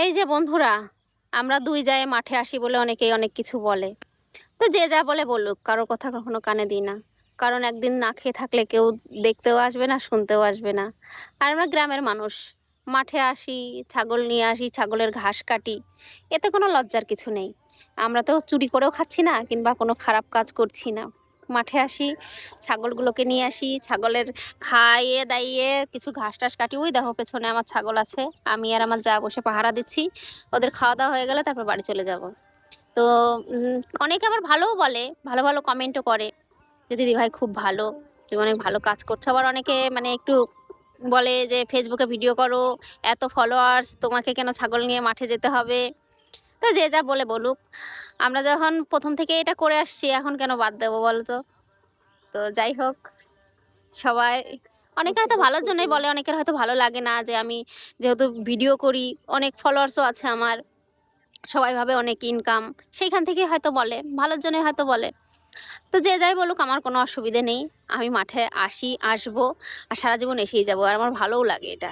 এই যে বন্ধুরা, আমরা দুই যায় মাঠে আসি বলে অনেকেই অনেক কিছু বলে। তো যে যা বলে বলুক, কারোর কথা কখনো কানে দিই না। কারণ একদিন না খেয়ে থাকলে কেউ দেখতেও আসবে না, শুনতেও আসবে না। আর আমরা গ্রামের মানুষ, মাঠে আসি, ছাগল নিয়ে আসি, ছাগলের ঘাস কাটি, এতে কোনো লজ্জার কিছু নেই। আমরা তো চুরি করেও খাচ্ছি না কিংবা কোনো খারাপ কাজ করছি না। মাঠে আসি, ছাগলগুলোকে নিয়ে আসি, ছাগলের খাইয়ে দাইয়ে কিছু ঘাস টাস কাটি। ওই দেখো পেছনে আমার ছাগল আছে, আমি আর আমার যা বসে পাহারা দিচ্ছি। ওদের খাওয়া দাওয়া হয়ে গেলে তারপর বাড়ি চলে যাব। তো অনেকে আবার ভালোও বলে, ভালো ভালো কমেন্টও করে যে দিদিভাই খুব ভালো, তুমি অনেক ভালো কাজ করছো। আবার অনেকে মানে একটু বলে যে ফেসবুকে ভিডিও করো, এত ফলোয়ার্স, তোমাকে কেন ছাগল নিয়ে মাঠে যেতে হবে। তো যে যা বলে বলুক, আমরা যখন প্রথম থেকে এটা করে আসছি, এখন কেন বাদ দেবো বলো তো। তো যাই হোক, সবাই অনেকে হয়তো ভালোর জন্যই বলে, অনেকের হয়তো ভালো লাগে না যে আমি যেহেতু ভিডিও করি, অনেক ফলোয়ার্সও আছে আমার, সবাই ভাবে অনেক ইনকাম, সেইখান থেকে হয়তো বলে, ভালোর জন্যই হয়তো বলে। তো যে যাই বলুক, আমার কোনো অসুবিধে নেই। আমি মাঠে আসি, আসবো, আর সারা জীবন এসেই যাবো, আর আমার ভালোও লাগে এটা।